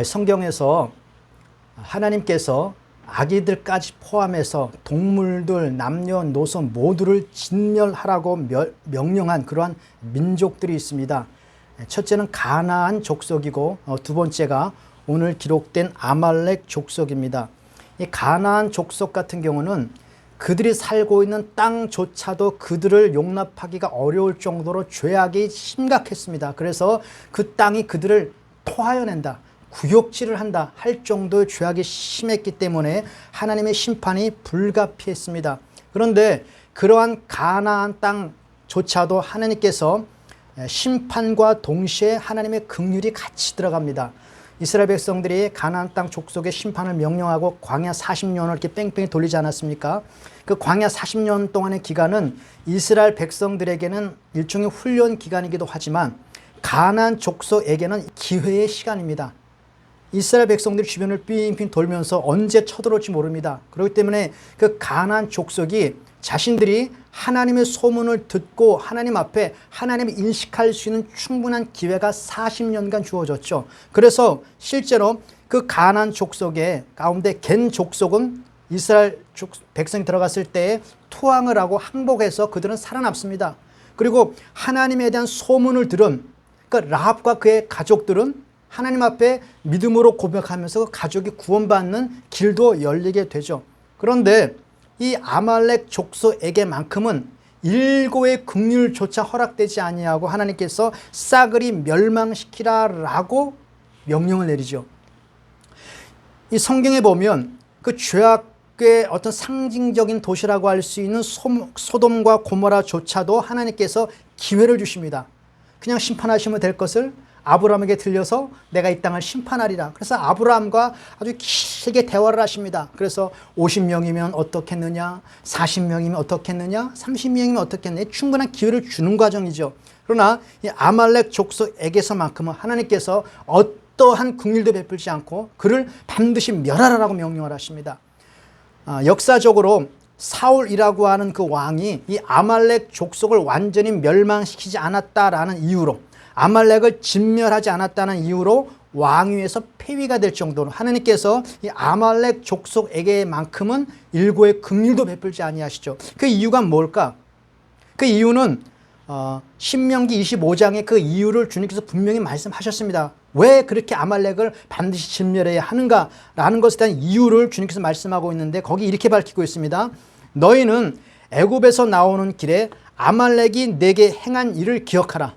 성경에서 하나님께서 아기들까지 포함해서 동물들, 남녀노소 모두를 진멸하라고 명령한 그러한 민족들이 있습니다. 첫째는 가나안 족속이고 두 번째가 오늘 기록된 아말렉 족속입니다. 이 가나안 족속 같은 경우는 그들이 살고 있는 땅조차도 그들을 용납하기가 어려울 정도로 죄악이 심각했습니다. 그래서 그 땅이 그들을 토하여낸다, 구역질을 한다 할 정도의 죄악이 심했기 때문에 하나님의 심판이 불가피했습니다. 그런데 그러한 가나안 땅조차도 하나님께서 심판과 동시에 하나님의 긍휼이 같이 들어갑니다. 이스라엘 백성들이 가나안 땅 족속의 심판을 명령하고 광야 40년을 이렇게 뺑뺑이 돌리지 않았습니까? 그 광야 40년 동안의 기간은 이스라엘 백성들에게는 일종의 훈련 기간이기도 하지만 가나안 족속에게는 기회의 시간입니다. 이스라엘 백성들이 주변을 빙빙 돌면서 언제 쳐들어올지 모릅니다. 그렇기 때문에 그 가나안 족속이 자신들이 하나님의 소문을 듣고 하나님 앞에 하나님을 인식할 수 있는 충분한 기회가 40년간 주어졌죠. 그래서 실제로 그 가나안 족속의 가운데 겐 족속은 이스라엘 백성이 들어갔을 때 투항을 하고 항복해서 그들은 살아남습니다. 그리고 하나님에 대한 소문을 들은 그 라합과 그의 가족들은 하나님 앞에 믿음으로 고백하면서 그 가족이 구원받는 길도 열리게 되죠. 그런데 이 아말렉 족속에게만큼은 일고의 긍휼조차 허락되지 아니하고 하나님께서 싸그리 멸망시키라라고 명령을 내리죠. 이 성경에 보면 그 죄악의 어떤 상징적인 도시라고 할 수 있는 소돔과 고모라조차도 하나님께서 기회를 주십니다. 그냥 심판하시면 될 것을 아브라함에게 들려서 내가 이 땅을 심판하리라. 그래서 아브라함과 아주 길게 대화를 하십니다. 그래서 50명이면 어떻겠느냐, 40명이면 어떻겠느냐, 30명이면 어떻겠느냐, 충분한 기회를 주는 과정이죠. 그러나 이 아말렉 족속에게서만큼은 하나님께서 어떠한 긍휼도 베풀지 않고 그를 반드시 멸하라라고 명령을 하십니다. 역사적으로 사울이라고 하는 그 왕이 이 아말렉 족속을 완전히 멸망시키지 않았다라는 이유로, 아말렉을 진멸하지 않았다는 이유로 왕위에서 폐위가 될 정도로 하나님께서 이 아말렉 족속에게만큼은 일고의 긍휼도 베풀지 아니하시죠. 그 이유가 뭘까? 그 이유는 신명기 25장의 그 이유를 주님께서 분명히 말씀하셨습니다. 왜 그렇게 아말렉을 반드시 진멸해야 하는가라는 것에 대한 이유를 주님께서 말씀하고 있는데 거기 이렇게 밝히고 있습니다. 너희는 애굽에서 나오는 길에 아말렉이 내게 행한 일을 기억하라.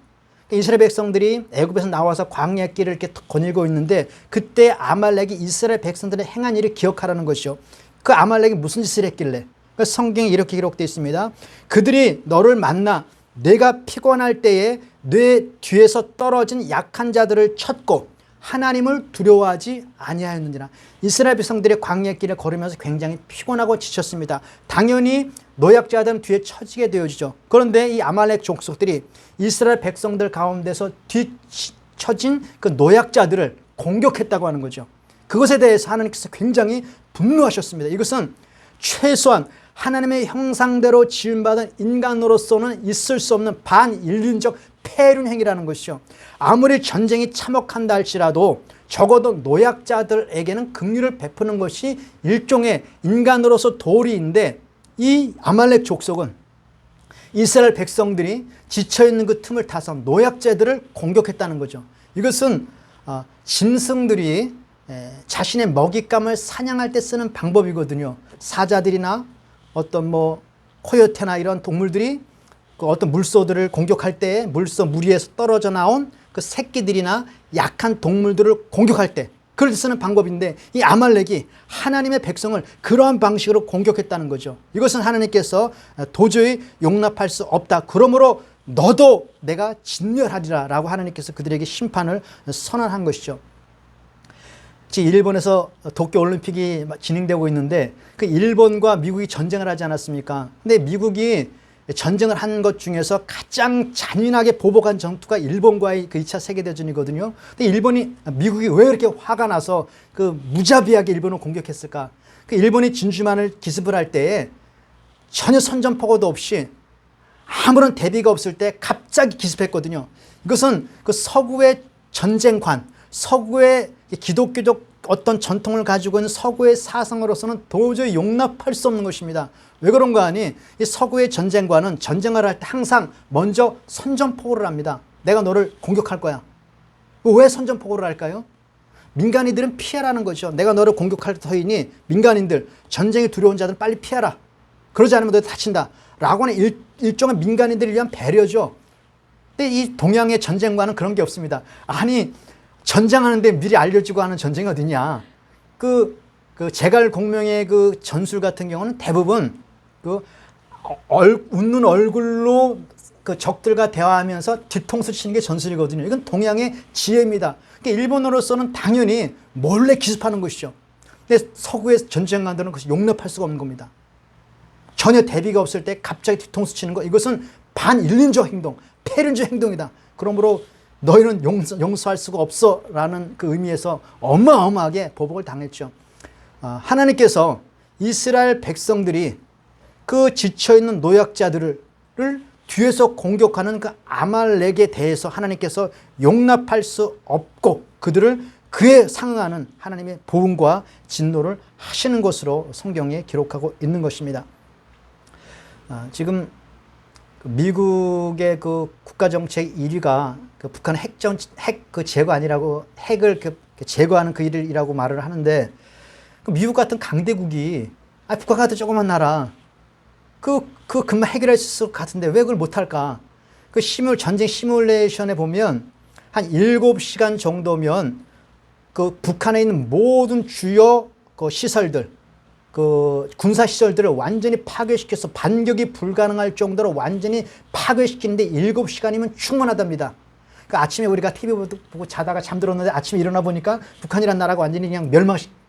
이스라엘 백성들이 애굽에서 나와서 광야 길을 이렇게 거닐고 있는데 그때 아말렉이 이스라엘 백성들의 행한 일을 기억하라는 것이죠. 그 아말렉이 무슨 짓을 했길래? 성경에 이렇게 기록되어 있습니다. 그들이 너를 만나 내가 피곤할 때에 내 뒤에서 떨어진 약한 자들을 쳤고 하나님을 두려워하지 아니하였느니라. 이스라엘 백성들의 광야 길을 걸으면서 굉장히 피곤하고 지쳤습니다. 당연히 노약자들은 뒤에 처지게 되어지죠. 그런데 이 아말렉 족속들이 이스라엘 백성들 가운데서 뒤처진 그 노약자들을 공격했다고 하는 거죠. 그것에 대해서 하나님께서 굉장히 분노하셨습니다. 이것은 최소한 하나님의 형상대로 지음받은 인간으로서는 있을 수 없는 반인륜적 폐륜 행위라는 것이죠. 아무리 전쟁이 참혹한다 할지라도 적어도 노약자들에게는 긍휼을 베푸는 것이 일종의 인간으로서 도리인데 이 아말렉 족속은 이스라엘 백성들이 지쳐있는 그 틈을 타서 노약자들을 공격했다는 거죠. 이것은 짐승들이 자신의 먹잇감을 사냥할 때 쓰는 방법이거든요. 사자들이나 어떤 코요테나 이런 동물들이 그 어떤 물소들을 공격할 때 물소 무리에서 떨어져 나온 그 새끼들이나 약한 동물들을 공격할 때 그럴 때 쓰는 방법인데 이 아말렉이 하나님의 백성을 그러한 방식으로 공격했다는 거죠. 이것은 하나님께서 도저히 용납할 수 없다. 그러므로 너도 내가 진멸하리라 라고 하나님께서 그들에게 심판을 선언한 것이죠. 지금 일본에서 도쿄올림픽이 진행되고 있는데 그 일본과 미국이 전쟁을 하지 않았습니까? 근데 미국이 전쟁을 한 것 중에서 가장 잔인하게 보복한 전투가 일본과의 그 2차 세계대전이거든요. 근데 미국이 왜 이렇게 화가 나서 그 무자비하게 일본을 공격했을까? 그 일본이 진주만을 기습을 할 때에 전혀 선전포고도 없이 아무런 대비가 없을 때 갑자기 기습했거든요. 이것은 그 서구의 전쟁관, 서구의 기독교적 어떤 전통을 가지고 있는 서구의 사상으로서는 도저히 용납할 수 없는 것입니다. 왜 그런가 하니 이 서구의 전쟁관은 전쟁을 할 때 항상 먼저 선전포고를 합니다. 내가 너를 공격할 거야. 왜 선전포고를 할까요? 민간인들은 피하라는 거죠. 내가 너를 공격할 터이니 민간인들, 전쟁이 두려운 자들은 빨리 피하라. 그러지 않으면 너 다친다. 라고 하는 일종의 민간인들을 위한 배려죠. 근데 이 동양의 전쟁과는 그런 게 없습니다. 아니, 전쟁하는데 미리 알려주고 하는 전쟁이 어디냐. 그 제갈공명의 그 전술 같은 경우는 대부분 웃는 얼굴로 그 적들과 대화하면서 뒤통수 치는 게 전술이거든요. 이건 동양의 지혜입니다. 그러니까 일본으로서는 당연히 몰래 기습하는 것이죠. 근데 서구의 전쟁관들은 그것이 용납할 수가 없는 겁니다. 전혀 대비가 없을 때 갑자기 뒤통수 치는 것, 이것은 반인륜적 행동, 폐륜적 행동이다. 그러므로 너희는 용서할 수가 없어 라는 그 의미에서 어마어마하게 보복을 당했죠. 하나님께서 이스라엘 백성들이 그 지쳐있는 노약자들을 뒤에서 공격하는 그 아말렉에 대해서 하나님께서 용납할 수 없고 그들을 그에 상응하는 하나님의 보응과 진노를 하시는 것으로 성경에 기록하고 있는 것입니다. 지금 미국의 그 국가정책 1위가 그 북한 핵 그 제거 아니라고 핵을 제거하는 그 일이라고 말을 하는데 그 미국 같은 강대국이 북한 같은 조그만 나라 금방 해결할 수 있을 것 같은데 왜 그걸 못할까? 그 전쟁 시뮬레이션에 보면 한 7시간 정도면 그 북한에 있는 모든 주요 그 시설들, 그 군사 시설들을 완전히 파괴시켜서 반격이 불가능할 정도로 완전히 파괴시키는데 7시간이면 충분하답니다. 그 아침에 우리가 TV 보고 자다가 잠들었는데 아침에 일어나 보니까 북한이라는 나라가 완전히 그냥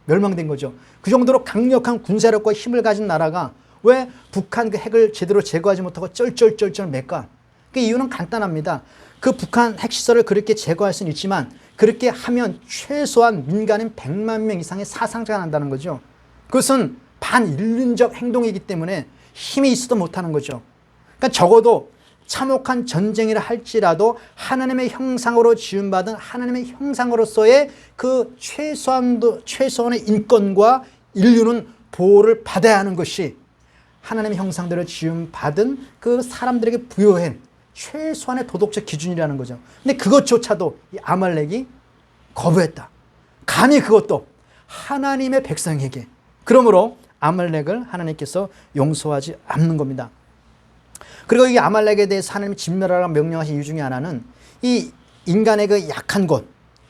멸망된 거죠. 그 정도로 강력한 군사력과 힘을 가진 나라가 왜 북한 그 핵을 제대로 제거하지 못하고 쩔쩔쩔쩔 맬까? 그 이유는 간단합니다. 그 북한 핵시설을 그렇게 제거할 수는 있지만 그렇게 하면 최소한 민간인 100만 명 이상의 사상자가 난다는 거죠. 그것은 반인륜적 행동이기 때문에 힘이 있어도 못하는 거죠. 그러니까 적어도 참혹한 전쟁이라 할지라도 하나님의 형상으로 지음받은 하나님의 형상으로서의 그 최소한의 인권과 인류는 보호를 받아야 하는 것이 하나님의 형상대로 지음받은 그 사람들에게 부여한 최소한의 도덕적 기준이라는 거죠. 근데 그것조차도 이 아말렉이 거부했다. 감히 그것도 하나님의 백성에게. 그러므로 아말렉을 하나님께서 용서하지 않는 겁니다. 그리고 이 아말렉에 대해서 하나님이 진멸하라고 명령하신 이유 중에 하나는 이 인간의 그 약한 곳,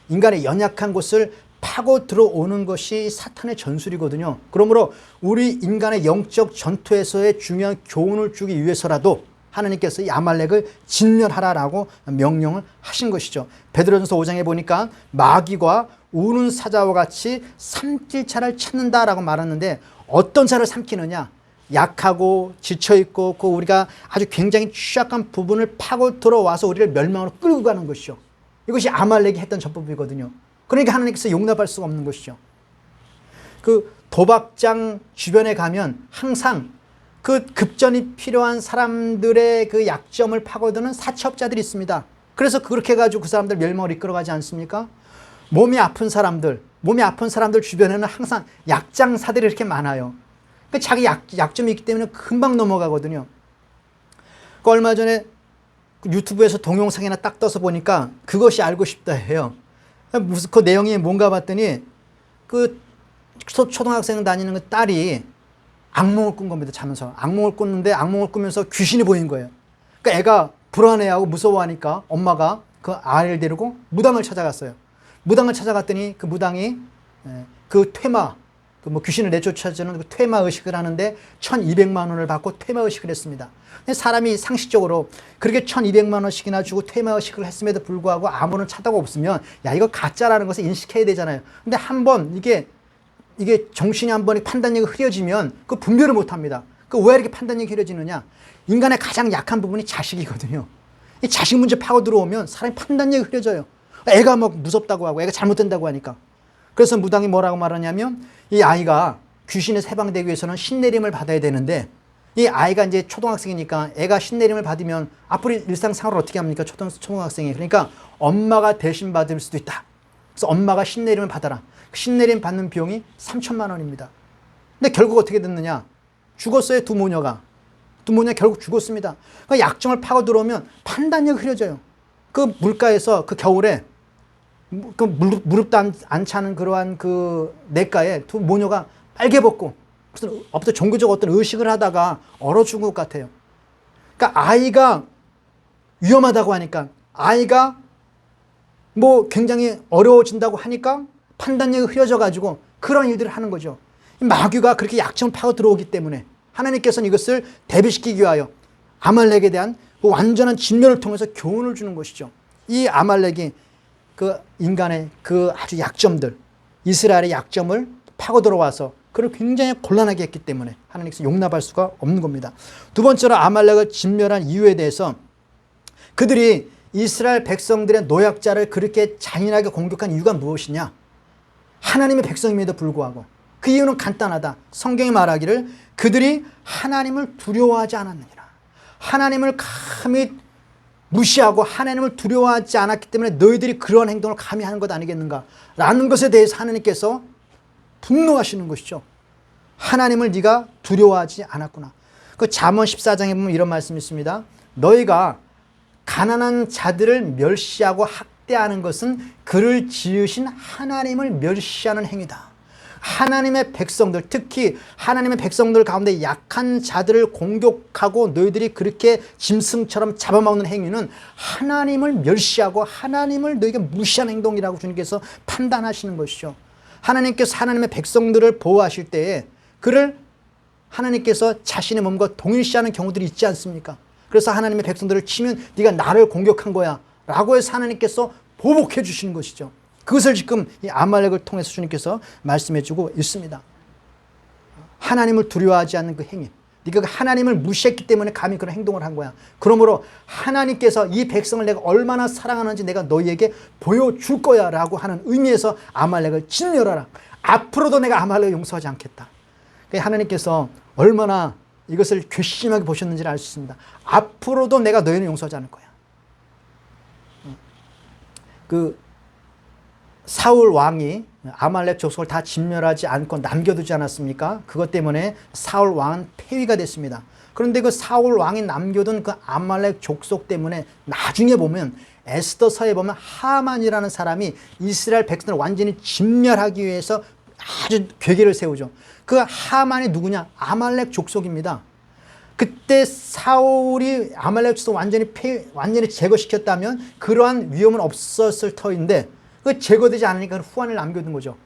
인간의 연약한 곳을 파고 들어오는 것이 사탄의 전술이거든요. 그러므로 우리 인간의 영적 전투에서의 중요한 교훈을 주기 위해서라도 하나님께서 이 아말렉을 진멸하라라고 명령을 하신 것이죠. 베드로전서 5장에 보니까 마귀가 우는 사자와 같이 삼킬 자를 찾는다라고 말하는데 어떤 자를 삼키느냐? 약하고 지쳐있고 그 우리가 아주 굉장히 취약한 부분을 파고 들어와서 우리를 멸망으로 끌고 가는 것이죠. 이것이 아말렉이 했던 전법이거든요. 그러니까 하나님께서 용납할 수가 없는 것이죠. 그 도박장 주변에 가면 항상 그 급전이 필요한 사람들의 그 약점을 파고드는 사채업자들이 있습니다. 그래서 그렇게 해가지고 그 사람들 멸망을 이끌어가지 않습니까? 몸이 아픈 사람들 주변에는 항상 약장사들이 이렇게 많아요. 그 자기 약점이 있기 때문에 금방 넘어가거든요. 그 얼마 전에 유튜브에서 동영상이나 딱 떠서 보니까 그것이 알고 싶다 해요. 무슨 그 내용이 뭔가 봤더니 그 초등학생 다니는 그 딸이 악몽을 꾼 겁니다. 자면서 악몽을 꿨는데 악몽을 꾸면서 귀신이 보인 거예요. 그러니까 애가 불안해하고 무서워하니까 엄마가 그 아이를 데리고 무당을 찾아갔어요. 무당을 찾아갔더니 그 무당이 그 퇴마, 그 뭐 귀신을 내쫓아주는 그 퇴마 의식을 하는데 1,200만 원을 받고 퇴마 의식을 했습니다. 근데 사람이 상식적으로 그렇게 1,200만 원씩이나 주고 퇴마 의식을 했음에도 불구하고 아무런 차도가 없으면 야 이거 가짜라는 것을 인식해야 되잖아요. 근데 한번 이게 정신이 한 번에 판단력이 흐려지면 그 분별을 못 합니다. 그 왜 이렇게 판단력이 흐려지느냐? 인간의 가장 약한 부분이 자식이거든요. 이 자식 문제 파고 들어오면 사람의 판단력이 흐려져요. 애가 막 무섭다고 하고 애가 잘못된다고 하니까. 그래서 무당이 뭐라고 말하냐면 이 아이가 귀신에서 해방되기 위해서는 신내림을 받아야 되는데 이 아이가 이제 초등학생이니까 애가 신내림을 받으면 앞으로 일상생활을 어떻게 합니까? 초등학생이. 그러니까 엄마가 대신 받을 수도 있다. 그래서 엄마가 신내림을 받아라. 신내림 받는 비용이 3천만 원입니다. 근데 결국 어떻게 됐느냐? 죽었어요. 두 모녀가 결국 죽었습니다. 그 약점을 파고 들어오면 판단력이 흐려져요. 그 물가에서 그 겨울에 그 무릎도 안 차는 그러한 그 냇가에 두 모녀가 빨개 벗고 무슨 없던 종교적 어떤 의식을 하다가 얼어 죽은 것 같아요. 그러니까 아이가 위험하다고 하니까, 아이가 뭐 굉장히 어려워진다고 하니까 판단력이 흐려져 가지고 그런 일들을 하는 거죠. 마귀가 그렇게 약점을 파고 들어오기 때문에 하나님께서는 이것을 대비시키기 위하여 아말렉에 대한 그 완전한 진멸을 통해서 교훈을 주는 것이죠. 이 아말렉이 그 인간의 그 아주 약점들, 이스라엘의 약점을 파고 들어와서 그를 굉장히 곤란하게 했기 때문에 하나님께서 용납할 수가 없는 겁니다. 두 번째로 아말렉을 진멸한 이유에 대해서 그들이 이스라엘 백성들의 노약자를 그렇게 잔인하게 공격한 이유가 무엇이냐? 하나님의 백성임에도 불구하고 그 이유는 간단하다. 성경이 말하기를 그들이 하나님을 두려워하지 않았느니라. 하나님을 감히 무시하고 하나님을 두려워하지 않았기 때문에 너희들이 그런 행동을 감히 하는 것 아니겠는가? 라는 것에 대해서 하나님께서 분노하시는 것이죠. 하나님을 네가 두려워하지 않았구나. 그 잠언 14장에 보면 이런 말씀이 있습니다. 너희가 가난한 자들을 멸시하고 학대하는 것은 그를 지으신 하나님을 멸시하는 행위다. 하나님의 백성들, 특히 하나님의 백성들 가운데 약한 자들을 공격하고 너희들이 그렇게 짐승처럼 잡아먹는 행위는 하나님을 멸시하고 하나님을 너희가 무시하는 행동이라고 주님께서 판단하시는 것이죠. 하나님께서 하나님의 백성들을 보호하실 때에 그를 하나님께서 자신의 몸과 동일시하는 경우들이 있지 않습니까? 그래서 하나님의 백성들을 치면 네가 나를 공격한 거야 라고 해서 하나님께서 보복해 주시는 것이죠. 그것을 지금 이 아말렉을 통해서 주님께서 말씀해 주고 있습니다. 하나님을 두려워하지 않는 그 행위, 네가 하나님을 무시했기 때문에 감히 그런 행동을 한 거야. 그러므로 하나님께서 이 백성을 내가 얼마나 사랑하는지 내가 너희에게 보여줄 거야 라고 하는 의미에서 아말렉을 진멸하라. 앞으로도 내가 아말렉을 용서하지 않겠다. 하나님께서 얼마나 이것을 괘씸하게 보셨는지를 알 수 있습니다. 앞으로도 내가 너희는 용서하지 않을 거야. 그 사울 왕이 아말렉 족속을 다 진멸하지 않고 남겨두지 않았습니까? 그것 때문에 사울 왕은 폐위가 됐습니다. 그런데 그 사울 왕이 남겨둔 그 아말렉 족속 때문에 나중에 보면 에스더서에 보면 하만이라는 사람이 이스라엘 백성을 완전히 진멸하기 위해서 아주 괴계를 세우죠. 그 하만이 누구냐? 아말렉 족속입니다. 그때 사울이 아말렉 족속 완전히 제거시켰다면 그러한 위험은 없었을 터인데 그 제거되지 않으니까 후환을 남겨둔 거죠.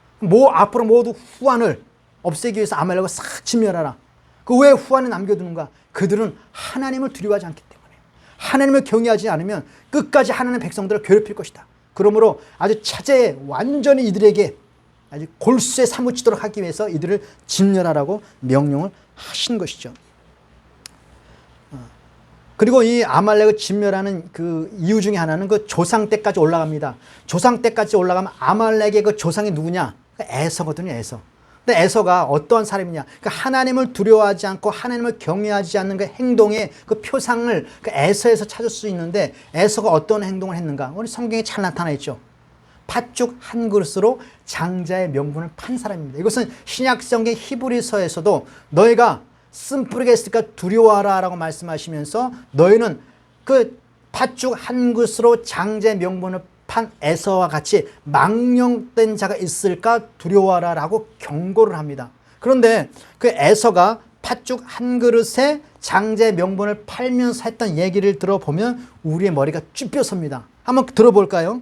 앞으로 모두 후환을 없애기 위해서 아말렉을 싹 진멸하라. 그 왜 후환을 남겨두는가? 그들은 하나님을 두려워하지 않기 때문에, 하나님을 경외하지 않으면 끝까지 하나님의 백성들을 괴롭힐 것이다. 그러므로 아주 차제에 완전히 이들에게 아주 골수에 사무치도록 하기 위해서 이들을 진멸하라고 명령을 하신 것이죠. 그리고 이 아말렉을 진멸하는 그 이유 중에 하나는 그 조상 때까지 올라갑니다. 조상 때까지 올라가면 아말렉의 그 조상이 누구냐? 에서거든요, 에서. 근데 에서가 어떠한 사람이냐? 그러니까 하나님을 두려워하지 않고 하나님을 경외하지 않는 그 행동의 그 표상을 그 에서에서 찾을 수 있는데 에서가 어떤 행동을 했는가? 우리 성경에 잘 나타나 있죠. 팥죽 한 그릇으로 장자의 명분을 판 사람입니다. 이것은 신약성경 히브리서에서도 너희가 쓴뿌리가 있으니까 두려워하라 라고 말씀하시면서 너희는 그 팥죽 한 그릇으로 장자의 명분을 판 에서와 같이 망령된 자가 있을까 두려워하라 라고 경고를 합니다. 그런데 그 에서가 팥죽 한 그릇에 장자의 명분을 팔면서 했던 얘기를 들어보면 우리의 머리가 쭈뼛섭니다. 한번 들어볼까요?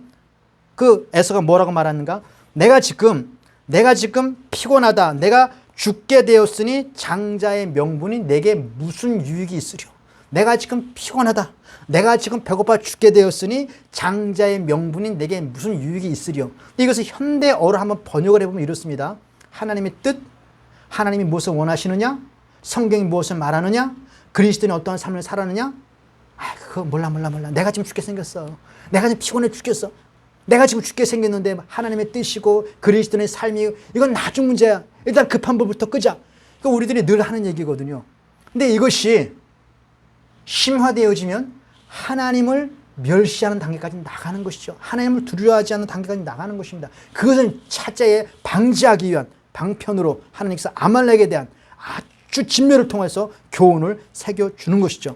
그 에서가 뭐라고 말하는가? 내가 지금 피곤하다. 내가 죽게 되었으니 장자의 명분이 내게 무슨 유익이 있으려. 내가 지금 피곤하다. 내가 지금 배고파 죽게 되었으니 장자의 명분이 내게 무슨 유익이 있으려. 이것을 현대어로 한번 번역을 해보면 이렇습니다. 하나님의 뜻, 하나님이 무엇을 원하시느냐, 성경이 무엇을 말하느냐, 그리스도인이 어떠한 삶을 살았느냐. 그거 몰라. 내가 지금 죽게 생겼어. 내가 지금 피곤해 죽겠어. 내가 지금 죽게 생겼는데 하나님의 뜻이고 그리스도인의 삶이 이건 나중 문제야. 일단 급한 법부터 끄자. 그러니까 우리들이 늘 하는 얘기거든요. 근데 이것이 심화되어지면 하나님을 멸시하는 단계까지 나가는 것이죠. 하나님을 두려워하지 않는 단계까지 나가는 것입니다. 그것은 차제에 방지하기 위한 방편으로 하나님께서 아말렉에 대한 아주 진멸을 통해서 교훈을 새겨주는 것이죠.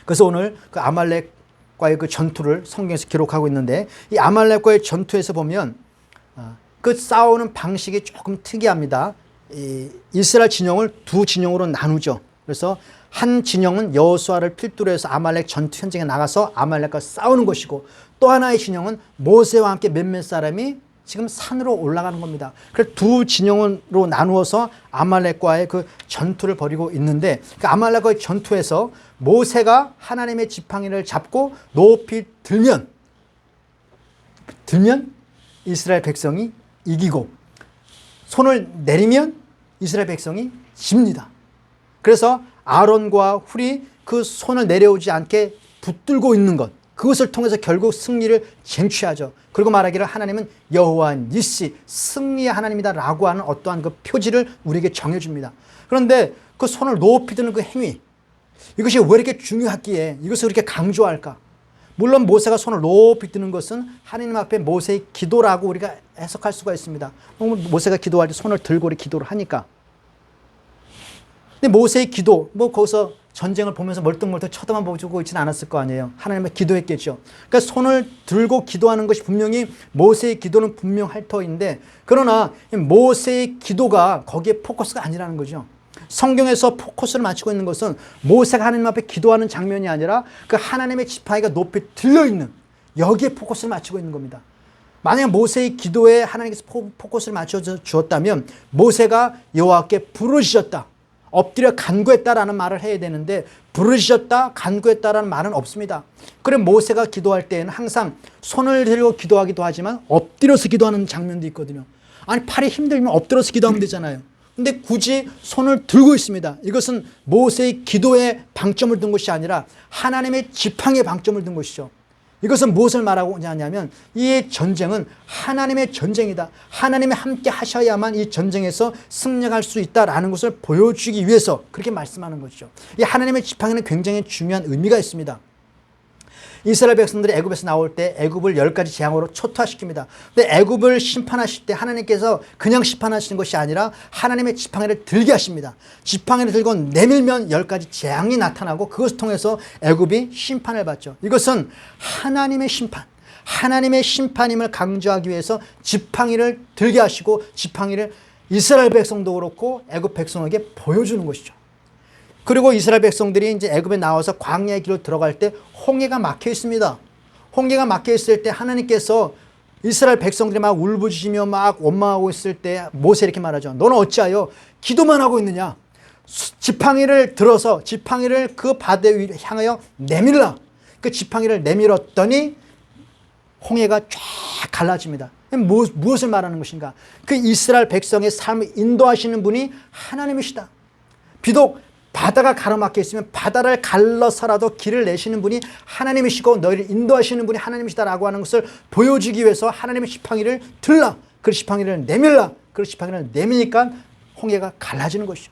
그래서 오늘 그 아말렉과의 그 전투를 성경에서 기록하고 있는데, 이 아말렉과의 전투에서 보면 그 싸우는 방식이 조금 특이합니다. 이스라엘 진영을 두 진영으로 나누죠. 그래서 한 진영은 여호수아를 필두로 해서 아말렉 전투 현장에 나가서 아말렉과 싸우는 것이고, 또 하나의 진영은 모세와 함께 몇몇 사람이 지금 산으로 올라가는 겁니다. 그래서 두 진영으로 나누어서 아말렉과의 그 전투를 벌이고 있는데, 그 아말렉과의 전투에서 모세가 하나님의 지팡이를 잡고 높이 들면 이스라엘 백성이 이기고, 손을 내리면 이스라엘 백성이 집니다. 그래서 아론과 훌이 그 손을 내려오지 않게 붙들고 있는 것, 그것을 통해서 결국 승리를 쟁취하죠. 그리고 말하기를 하나님은 여호와 니시, 승리의 하나님이다 라고 하는 어떠한 그 표지를 우리에게 정해줍니다. 그런데 그 손을 높이 드는 그 행위, 이것이 왜 이렇게 중요하기에 이것을 그렇게 강조할까? 물론 모세가 손을 높이 드는 것은 하나님 앞에 모세의 기도라고 우리가 해석할 수가 있습니다. 모세가 기도할 때 손을 들고 이렇게 기도를 하니까. 근데 모세의 기도, 거기서 전쟁을 보면서 멀뚱멀뚱 쳐다만 보고 있지는 않았을 거 아니에요. 하나님께 기도했겠죠. 그러니까 손을 들고 기도하는 것이 분명히 모세의 기도는 분명할 터인데, 그러나 모세의 기도가 거기에 포커스가 아니라는 거죠. 성경에서 포커스를 맞추고 있는 것은 모세가 하나님 앞에 기도하는 장면이 아니라 그 하나님의 지팡이가 높이 들려있는 여기에 포커스를 맞추고 있는 겁니다. 만약 모세의 기도에 하나님께서 포커스를 맞춰 주었다면 모세가 여호와께 부르짖었다, 엎드려 간구했다라는 말을 해야 되는데, 부르짖었다, 간구했다라는 말은 없습니다. 그래 모세가 기도할 때에는 항상 손을 들고 기도하기도 하지만 엎드려서 기도하는 장면도 있거든요. 아니 팔이 힘들면 엎드려서 기도하면 되잖아요. 근데 굳이 손을 들고 있습니다. 이것은 모세의 기도에 방점을 둔 것이 아니라 하나님의 지팡이에 방점을 둔 것이죠. 이것은 무엇을 말하고 하냐면 이 전쟁은 하나님의 전쟁이다. 하나님이 함께 하셔야만 이 전쟁에서 승리할 수 있다라는 것을 보여주기 위해서 그렇게 말씀하는 것이죠. 이 하나님의 지팡이는 굉장히 중요한 의미가 있습니다. 이스라엘 백성들이 애굽에서 나올 때 애굽을 10가지 재앙으로 초토화시킵니다. 근데 애굽을 심판하실 때 하나님께서 그냥 심판하시는 것이 아니라 하나님의 지팡이를 들게 하십니다. 지팡이를 들고 내밀면 10가지 재앙이 나타나고 그것을 통해서 애굽이 심판을 받죠. 이것은 하나님의 심판, 하나님의 심판임을 강조하기 위해서 지팡이를 들게 하시고 지팡이를 이스라엘 백성도 그렇고 애굽 백성에게 보여주는 것이죠. 그리고 이스라엘 백성들이 이제 애굽에 나와서 광야의 길로 들어갈 때 홍해가 막혀 있습니다. 홍해가 막혀 있을 때 하나님께서 이스라엘 백성들이 막 울부짖으며 막 원망하고 있을 때 모세 이렇게 말하죠. 너는 어찌하여 기도만 하고 있느냐? 지팡이를 들어서 지팡이를 그 바다에 향하여 내밀라. 그 지팡이를 내밀었더니 홍해가 쫙 갈라집니다. 무엇을 말하는 것인가? 그 이스라엘 백성의 삶을 인도하시는 분이 하나님이시다. 비록 바다가 가로막혀 있으면 바다를 갈라서라도 길을 내시는 분이 하나님이시고 너희를 인도하시는 분이 하나님이시다라고 하는 것을 보여주기 위해서 하나님의 지팡이를 들라. 그 지팡이를 내밀라. 그 지팡이를 내미니까 홍해가 갈라지는 것이죠.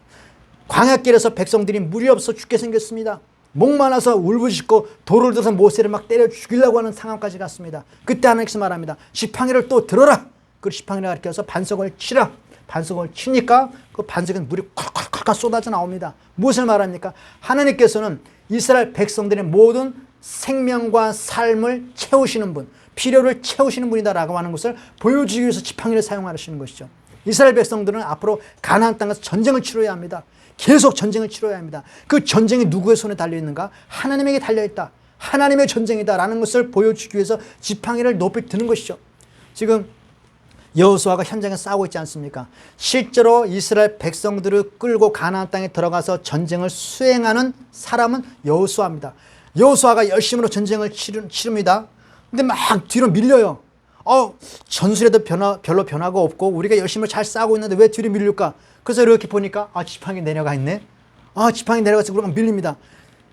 광야길에서 백성들이 물이 없어 죽게 생겼습니다. 목말라서 울부짖고 돌을 들어서 모세를 막 때려 죽이려고 하는 상황까지 갔습니다. 그때 하나님께서 말합니다. 지팡이를 또 들어라. 그 지팡이를 가리켜서 반석을 치라. 반석을 치니까 그 반석에 물이 콸콸콸 쏟아져 나옵니다. 무엇을 말합니까? 하나님께서는 이스라엘 백성들의 모든 생명과 삶을 채우시는 분, 필요를 채우시는 분이다라고 하는 것을 보여주기 위해서 지팡이를 사용하시는 것이죠. 이스라엘 백성들은 앞으로 가나안 땅에서 전쟁을 치러야 합니다. 계속 전쟁을 치러야 합니다. 그 전쟁이 누구의 손에 달려있는가? 하나님에게 달려있다. 하나님의 전쟁이다라는 것을 보여주기 위해서 지팡이를 높이 드는 것이죠. 지금 여호수아가 현장에 싸우고 있지 않습니까? 실제로 이스라엘 백성들을 끌고 가나안 땅에 들어가서 전쟁을 수행하는 사람은 여호수아입니다. 여호수아가 열심으로 전쟁을 치릅니다. 근데 막 뒤로 밀려요. 전술에도 별로 변화가 없고 우리가 열심히 잘 싸우고 있는데 왜 뒤로 밀릴까? 그래서 이렇게 보니까 지팡이 내려가 있네. 지팡이 내려가서 우리가 밀립니다.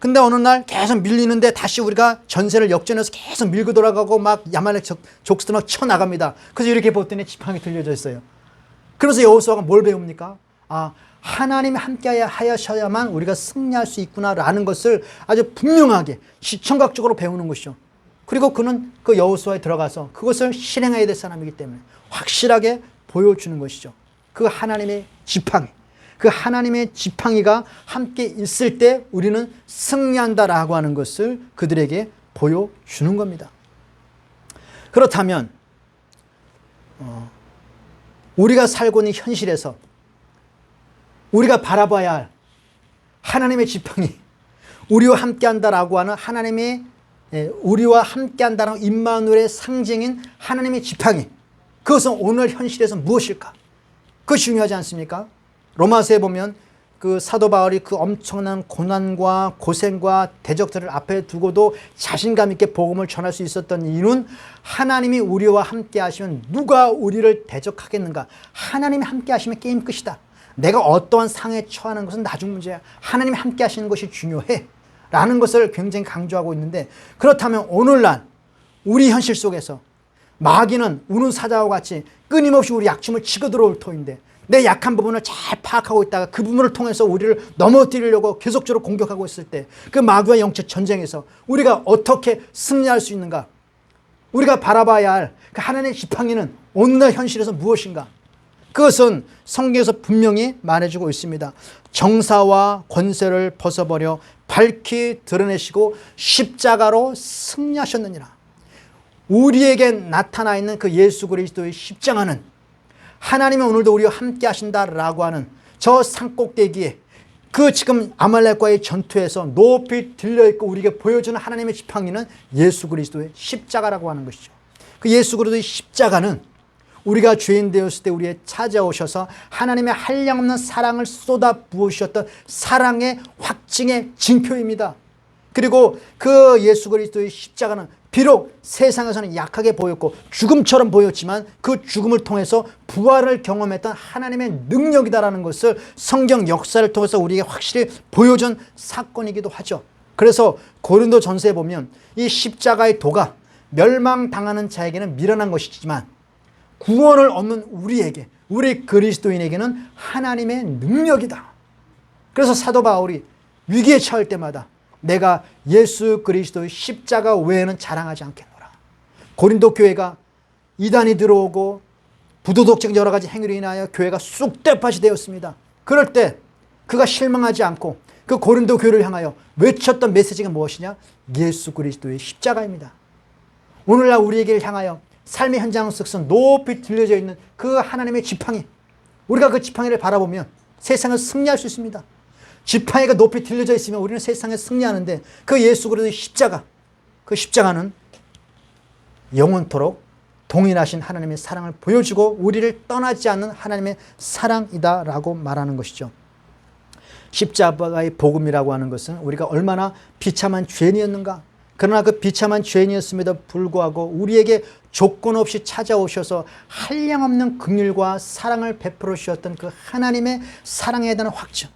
근데 어느 날 계속 밀리는데 다시 우리가 전세를 역전해서 계속 밀고 돌아가고 막 야말렉 족수들 막 쳐나갑니다. 그래서 이렇게 봤더니 지팡이 들려져 있어요. 그래서 여호수아가 뭘 배웁니까? 하나님이 함께 하셔야만 우리가 승리할 수 있구나라는 것을 아주 분명하게 시청각적으로 배우는 것이죠. 그리고 그는 그 여호수아에 들어가서 그것을 실행해야 될 사람이기 때문에 확실하게 보여주는 것이죠. 그 하나님의 지팡이, 그 하나님의 지팡이가 함께 있을 때 우리는 승리한다라고 하는 것을 그들에게 보여주는 겁니다. 그렇다면 우리가 살고 있는 현실에서 우리가 바라봐야 할 하나님의 지팡이, 우리와 함께한다라고 하는 하나님의, 우리와 함께한다는 임마누엘의 상징인 하나님의 지팡이, 그것은 오늘 현실에서 무엇일까? 그것이 중요하지 않습니까? 로마서에 보면 그 사도 바울이 그 엄청난 고난과 고생과 대적들을 앞에 두고도 자신감 있게 복음을 전할 수 있었던 이유는 하나님이 우리와 함께 하시면 누가 우리를 대적하겠는가? 하나님이 함께 하시면 게임 끝이다. 내가 어떠한 상에 처하는 것은 나중 문제야. 하나님이 함께 하시는 것이 중요해 라는 것을 굉장히 강조하고 있는데, 그렇다면 오늘날 우리 현실 속에서 마귀는 우는 사자와 같이 끊임없이 우리 약점을 치고 들어올 터인데, 내 약한 부분을 잘 파악하고 있다가 그 부분을 통해서 우리를 넘어뜨리려고 계속적으로 공격하고 있을 때, 그 마귀와 영적 전쟁에서 우리가 어떻게 승리할 수 있는가? 우리가 바라봐야 할 그 하나님의 지팡이는 오늘날 현실에서 무엇인가? 그것은 성경에서 분명히 말해주고 있습니다. 정사와 권세를 벗어버려 밝히 드러내시고 십자가로 승리하셨느니라. 우리에게 나타나 있는 그 예수 그리스도의 십자가는 하나님이 오늘도 우리와 함께 하신다라고 하는 저 산꼭대기에 그 지금 아말렉과의 전투에서 높이 들려있고 우리에게 보여주는 하나님의 지팡이는 예수 그리스도의 십자가라고 하는 것이죠. 그 예수 그리스도의 십자가는 우리가 죄인 되었을 때 우리에 찾아오셔서 하나님의 한량없는 사랑을 쏟아 부으셨던 사랑의 확증의 징표입니다. 그리고 그 예수 그리스도의 십자가는 비록 세상에서는 약하게 보였고 죽음처럼 보였지만 그 죽음을 통해서 부활을 경험했던 하나님의 능력이다라는 것을 성경 역사를 통해서 우리에게 확실히 보여준 사건이기도 하죠. 그래서 고린도전서에 보면 이 십자가의 도가 멸망당하는 자에게는 미련한 것이지만 구원을 얻는 우리에게, 우리 그리스도인에게는 하나님의 능력이다. 그래서 사도 바울이 위기에 처할 때마다 내가 예수 그리스도의 십자가 외에는 자랑하지 않겠노라. 고린도 교회가 이단이 들어오고 부도덕적 여러 가지 행위로 인하여 교회가 쑥대밭이 되었습니다. 그럴 때 그가 실망하지 않고 그 고린도 교회를 향하여 외쳤던 메시지가 무엇이냐? 예수 그리스도의 십자가입니다. 오늘날 우리에게 향하여 삶의 현장 속에서 높이 들려져 있는 그 하나님의 지팡이, 우리가 그 지팡이를 바라보면 세상을 승리할 수 있습니다. 지팡이가 높이 들려져 있으면 우리는 세상에 승리하는데, 그 예수 그리스도의 십자가, 그 십자가는 영원토록 동일하신 하나님의 사랑을 보여주고 우리를 떠나지 않는 하나님의 사랑이다라고 말하는 것이죠. 십자가의 복음이라고 하는 것은 우리가 얼마나 비참한 죄인이었는가, 그러나 그 비참한 죄인이었음에도 불구하고 우리에게 조건 없이 찾아오셔서 한량없는 긍휼과 사랑을 베풀어 주셨던 그 하나님의 사랑에 대한 확증.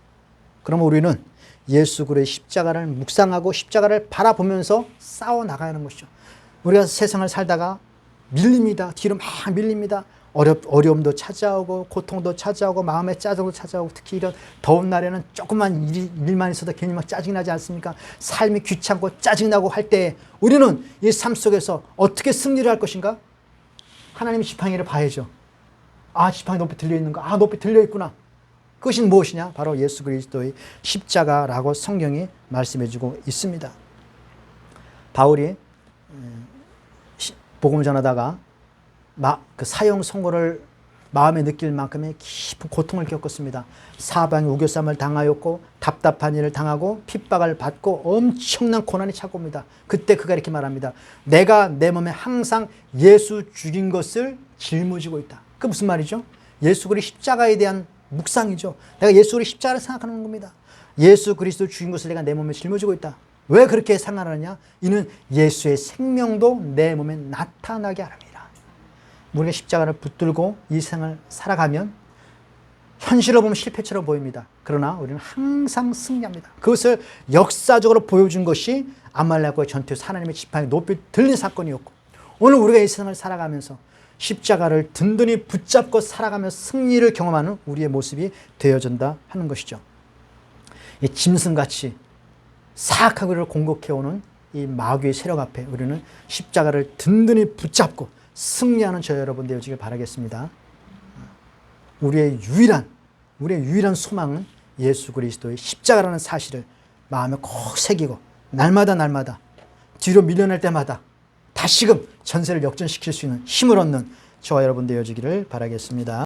그러면 우리는 예수 그리스도의 십자가를 묵상하고 십자가를 바라보면서 싸워 나가는 것이죠. 우리가 세상을 살다가 밀립니다. 뒤로 막 밀립니다. 어려움도 찾아오고 고통도 찾아오고 마음의 짜증도 찾아오고, 특히 이런 더운 날에는 조금만 일만 있어도 괜히 막 짜증이 나지 않습니까? 삶이 귀찮고 짜증나고 할 때 우리는 이 삶 속에서 어떻게 승리를 할 것인가? 하나님의 지팡이를 봐야죠. 아, 지팡이 높이 들려있는가? 아, 높이 들려있구나. 그것이 무엇이냐? 바로 예수 그리스도의 십자가라고 성경이 말씀해주고 있습니다. 바울이 복음을 전하다가 그 사형 선고를 마음에 느낄 만큼의 깊은 고통을 겪었습니다. 사방에 우겨쌈을 당하였고 답답한 일을 당하고 핍박을 받고 엄청난 고난이 찾아옵니다. 그때 그가 이렇게 말합니다. 내가 내 몸에 항상 예수 죽인 것을 짊어지고 있다. 그 무슨 말이죠? 예수 그리스도 십자가에 대한 묵상이죠. 내가 예수 그리스도 십자가를 생각하는 겁니다. 예수 그리스도 죽인 것을 내가 내 몸에 짊어지고 있다. 왜 그렇게 생각하느냐? 이는 예수의 생명도 내 몸에 나타나게 하랍니다. 우리가 십자가를 붙들고 이 생을 살아가면 현실로 보면 실패처럼 보입니다. 그러나 우리는 항상 승리합니다. 그것을 역사적으로 보여준 것이 아말렉과의 전투에서 하나님의 지팡이 높이 들린 사건이었고, 오늘 우리가 이 세상을 살아가면서 십자가를 든든히 붙잡고 살아가며 승리를 경험하는 우리의 모습이 되어준다 하는 것이죠. 이 짐승같이 사악하고 우리를 공격해오는 이 마귀의 세력 앞에 우리는 십자가를 든든히 붙잡고 승리하는 저 여러분 되어지길 바라겠습니다. 우리의 유일한 소망은 예수 그리스도의 십자가라는 사실을 마음에 꼭 새기고 날마다 뒤로 밀려날 때마다 다시금 전세를 역전시킬 수 있는 힘을 얻는 저와 여러분 되어지기를 바라겠습니다.